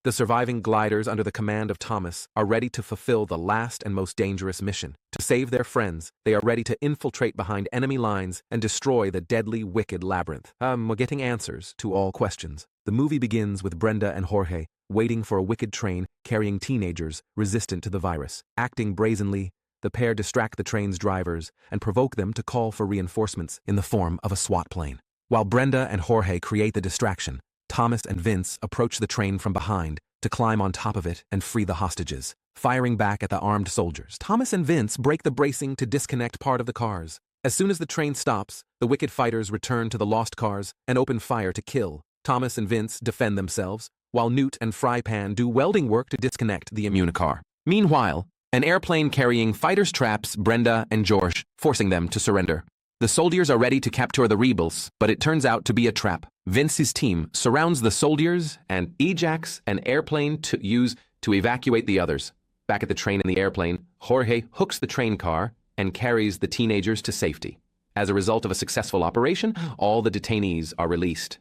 The surviving gliders under the command of Thomas are ready to fulfill the last and most dangerous mission. To save their friends, they are ready to infiltrate behind enemy lines and destroy the deadly, wicked labyrinth. We're getting answers to all questions. The movie begins with Brenda and Jorge waiting for a wicked train carrying teenagers resistant to the virus. Acting brazenly, the pair distract the train's drivers and provoke them to call for reinforcements in the form of a SWAT plane. While Brenda and Jorge create the distraction, Thomas and Vince approach the train from behind to climb on top of it and free the hostages. Firing back at the armed soldiers, Thomas and Vince break the bracing to disconnect part of the cars. As soon as the train stops, the wicked fighters return to the lost cars and open fire to kill. Thomas and Vince defend themselves, while Newt and Frypan do welding work to disconnect the immunicar. Meanwhile, an airplane carrying fighters traps Brenda and George, forcing them to surrender. The soldiers are ready to capture the rebels, but it turns out to be a trap. Vince's team surrounds the soldiers and ejects an airplane to use to evacuate the others. Back at the train and the airplane, Jorge hooks the train car and carries the teenagers to safety. As a result of a successful operation, all the detainees are released.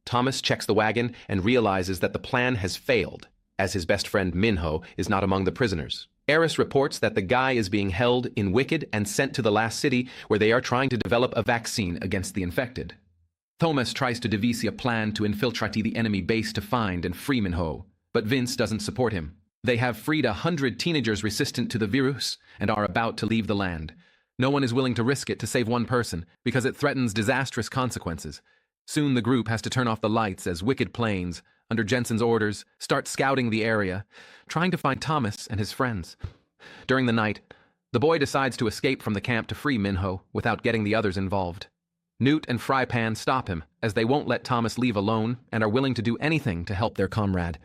Thomas checks the wagon and realizes that the plan has failed, as his best friend Minho is not among the prisoners. Eris reports that the guy is being held in Wicked and sent to the last city where they are trying to develop a vaccine against the infected. Thomas tries to devise a plan to infiltrate the enemy base to find and free Minho, but Vince doesn't support him. They have freed 100 teenagers resistant to the virus and are about to leave the land. No one is willing to risk it to save one person because it threatens disastrous consequences. Soon the group has to turn off the lights as Wicked planes, under Jensen's orders, start scouting the area, trying to find Thomas and his friends. During the night, the boy decides to escape from the camp to free Minho without getting the others involved. Newt and Frypan stop him, as they won't let Thomas leave alone and are willing to do anything to help their comrade.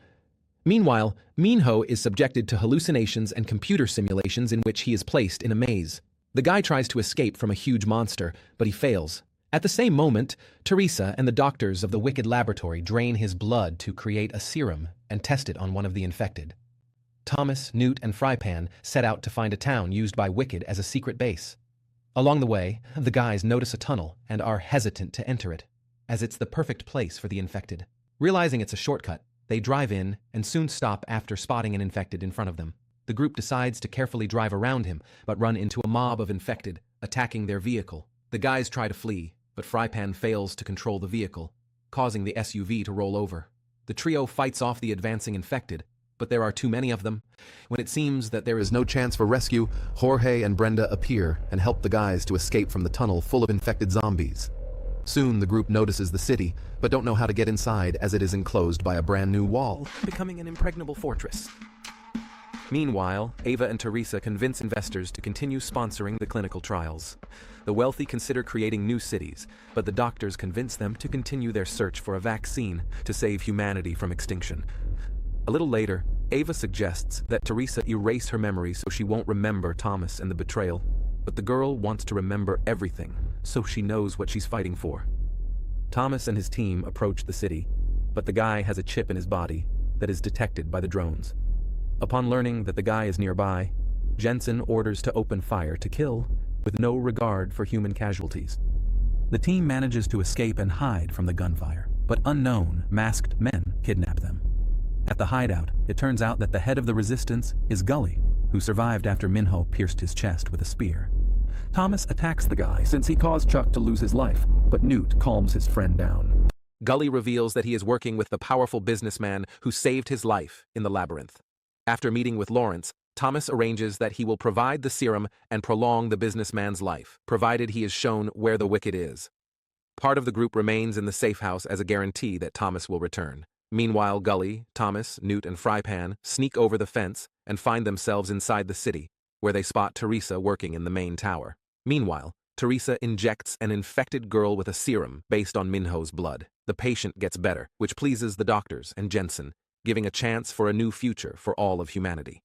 Meanwhile, Minho is subjected to hallucinations and computer simulations in which he is placed in a maze. The guy tries to escape from a huge monster, but he fails. At the same moment, Teresa and the doctors of the Wicked laboratory drain his blood to create a serum and test it on one of the infected. Thomas, Newt, and Frypan set out to find a town used by Wicked as a secret base. Along the way, the guys notice a tunnel and are hesitant to enter it, as it's the perfect place for the infected. Realizing it's a shortcut, they drive in and soon stop after spotting an infected in front of them. The group decides to carefully drive around him, but run into a mob of infected, attacking their vehicle. The guys try to flee, but Frypan fails to control the vehicle, causing the SUV to roll over. The trio fights off the advancing infected, but there are too many of them. When it seems that there is no chance for rescue, Jorge and Brenda appear and help the guys to escape from the tunnel full of infected zombies. Soon the group notices the city, but don't know how to get inside as it is enclosed by a brand new wall, becoming an impregnable fortress. Meanwhile, Ava and Teresa convince investors to continue sponsoring the clinical trials. The wealthy consider creating new cities, but the doctors convince them to continue their search for a vaccine to save humanity from extinction. A little later, Ava suggests that Teresa erase her memory so she won't remember Thomas and the betrayal, but the girl wants to remember everything so she knows what she's fighting for. Thomas and his team approach the city, but the guy has a chip in his body that is detected by the drones. Upon learning that the guy is nearby, Jensen orders to open fire to kill, with no regard for human casualties. The team manages to escape and hide from the gunfire, but unknown, masked men kidnap them. At the hideout, it turns out that the head of the resistance is Gully, who survived after Minho pierced his chest with a spear. Thomas attacks the guy since he caused Chuck to lose his life, but Newt calms his friend down. Gully reveals that he is working with the powerful businessman who saved his life in the labyrinth. After meeting with Lawrence, Thomas arranges that he will provide the serum and prolong the businessman's life, provided he is shown where the Wicked is. Part of the group remains in the safe house as a guarantee that Thomas will return. Meanwhile, Gully, Thomas, Newt, and Frypan sneak over the fence and find themselves inside the city, where they spot Teresa working in the main tower. Meanwhile, Teresa injects an infected girl with a serum based on Minho's blood. The patient gets better, which pleases the doctors and Jensen, giving a chance for a new future for all of humanity.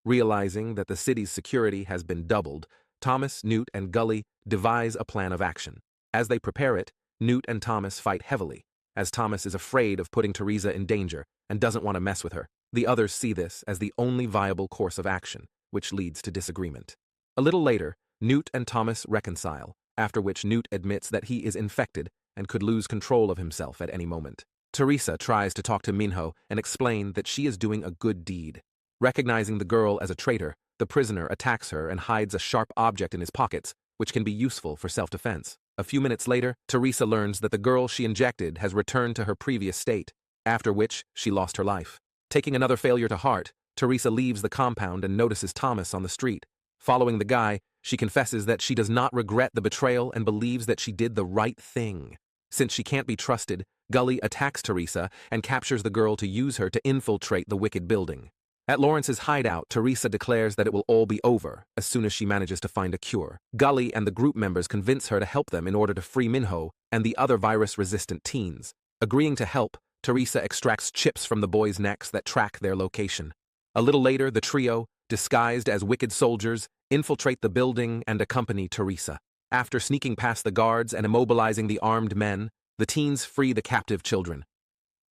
Realizing that the city's security has been doubled, Thomas, Newt, and Gully devise a plan of action. As they prepare it, Newt and Thomas fight heavily, as Thomas is afraid of putting Teresa in danger and doesn't want to mess with her. The others see this as the only viable course of action, which leads to disagreement. A little later, Newt and Thomas reconcile, after which Newt admits that he is infected and could lose control of himself at any moment. Teresa tries to talk to Minho and explain that she is doing a good deed. Recognizing the girl as a traitor, the prisoner attacks her and hides a sharp object in his pockets, which can be useful for self-defense. A few minutes later, Teresa learns that the girl she injected has returned to her previous state, after which she lost her life. Taking another failure to heart, Teresa leaves the compound and notices Thomas on the street. Following the guy, she confesses that she does not regret the betrayal and believes that she did the right thing. Since she can't be trusted, Gully attacks Teresa and captures the girl to use her to infiltrate the wicked building. At Lawrence's hideout, Teresa declares that it will all be over as soon as she manages to find a cure. Gully and the group members convince her to help them in order to free Minho and the other virus-resistant teens. Agreeing to help, Teresa extracts chips from the boys' necks that track their location. A little later, the trio, disguised as wicked soldiers, infiltrate the building and accompany Teresa. After sneaking past the guards and immobilizing the armed men, the teens free the captive children.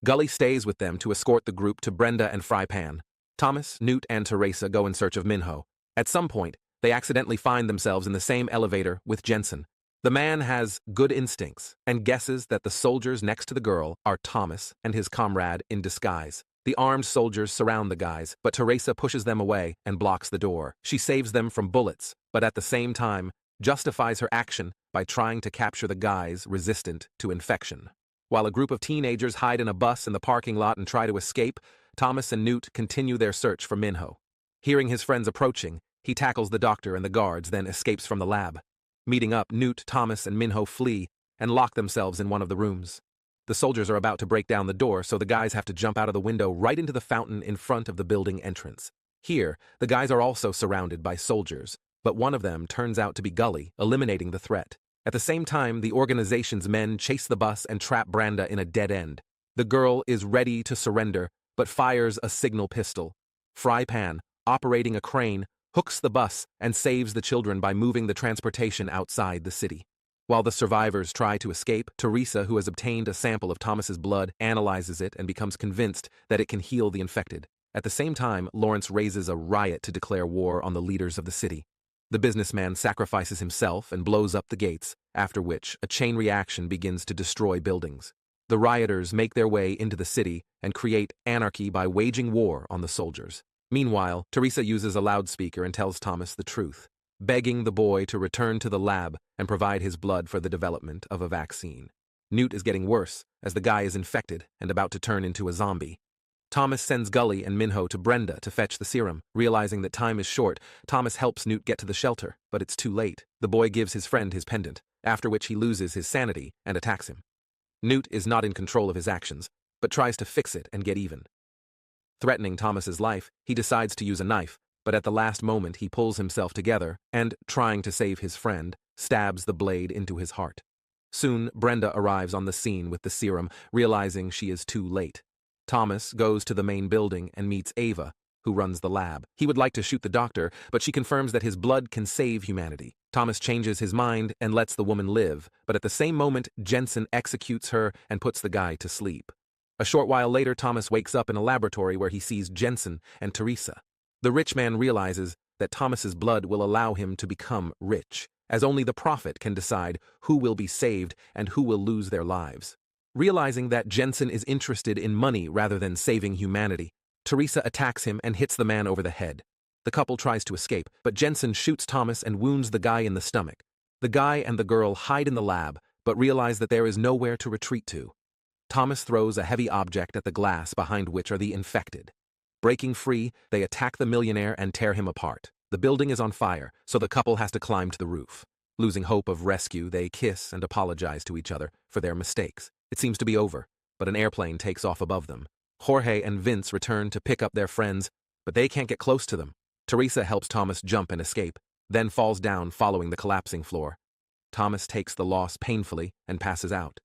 Gully stays with them to escort the group to Brenda and Fry Pan. Thomas, Newt, and Teresa go in search of Minho. At some point, they accidentally find themselves in the same elevator with Jensen. The man has good instincts and guesses that the soldiers next to the girl are Thomas and his comrade in disguise. The armed soldiers surround the guys, but Teresa pushes them away and blocks the door. She saves them from bullets, but at the same time, justifies her action by trying to capture the guys resistant to infection. While a group of teenagers hide in a bus in the parking lot and try to escape, Thomas and Newt continue their search for Minho. Hearing his friends approaching, he tackles the doctor and the guards, then escapes from the lab. Meeting up, Newt, Thomas, and Minho flee and lock themselves in one of the rooms. The soldiers are about to break down the door, so the guys have to jump out of the window right into the fountain in front of the building entrance. Here, the guys are also surrounded by soldiers, but one of them turns out to be Gully, eliminating the threat. At the same time, the organization's men chase the bus and trap Brenda in a dead end. The girl is ready to surrender, but fires a signal pistol. Fry Pan, operating a crane, hooks the bus and saves the children by moving the transportation outside the city. While the survivors try to escape, Teresa, who has obtained a sample of Thomas's blood, analyzes it and becomes convinced that it can heal the infected. At the same time, Lawrence raises a riot to declare war on the leaders of the city. The businessman sacrifices himself and blows up the gates, after which a chain reaction begins to destroy buildings. The rioters make their way into the city and create anarchy by waging war on the soldiers. Meanwhile, Teresa uses a loudspeaker and tells Thomas the truth, begging the boy to return to the lab and provide his blood for the development of a vaccine. Newt is getting worse, as the guy is infected and about to turn into a zombie. Thomas sends Gully and Minho to Brenda to fetch the serum. Realizing that time is short, Thomas helps Newt get to the shelter, but it's too late. The boy gives his friend his pendant, after which he loses his sanity and attacks him. Newt is not in control of his actions, but tries to fix it and get even. Threatening Thomas's life, he decides to use a knife, but at the last moment he pulls himself together and, trying to save his friend, stabs the blade into his heart. Soon, Brenda arrives on the scene with the serum, realizing she is too late. Thomas goes to the main building and meets Ava, who runs the lab. He would like to shoot the doctor, but she confirms that his blood can save humanity. Thomas changes his mind and lets the woman live, but at the same moment, Jensen executes her and puts the guy to sleep. A short while later, Thomas wakes up in a laboratory where he sees Jensen and Teresa. The rich man realizes that Thomas's blood will allow him to become rich, as only the prophet can decide who will be saved and who will lose their lives. Realizing that Jensen is interested in money rather than saving humanity, Teresa attacks him and hits the man over the head. The couple tries to escape, but Jensen shoots Thomas and wounds the guy in the stomach. The guy and the girl hide in the lab, but realize that there is nowhere to retreat to. Thomas throws a heavy object at the glass behind which are the infected. Breaking free, they attack the millionaire and tear him apart. The building is on fire, so the couple has to climb to the roof. Losing hope of rescue, they kiss and apologize to each other for their mistakes. It seems to be over, but an airplane takes off above them. Jorge and Vince return to pick up their friends, but they can't get close to them. Teresa helps Thomas jump and escape, then falls down following the collapsing floor. Thomas takes the loss painfully and passes out.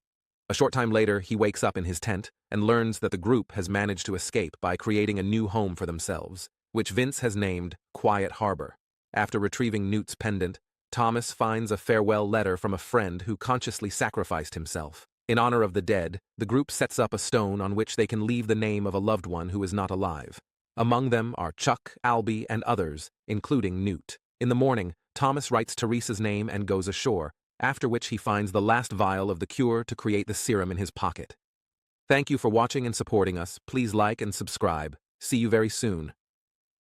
A short time later, he wakes up in his tent and learns that the group has managed to escape by creating a new home for themselves, which Vince has named Quiet Harbor. After retrieving Newt's pendant, Thomas finds a farewell letter from a friend who consciously sacrificed himself. In honor of the dead, the group sets up a stone on which they can leave the name of a loved one who is not alive. Among them are Chuck, Albie, and others, including Newt. In the morning, Thomas writes Teresa's name and goes ashore, after which he finds the last vial of the cure to create the serum in his pocket. Thank you for watching and supporting us. Please like and subscribe. See you very soon.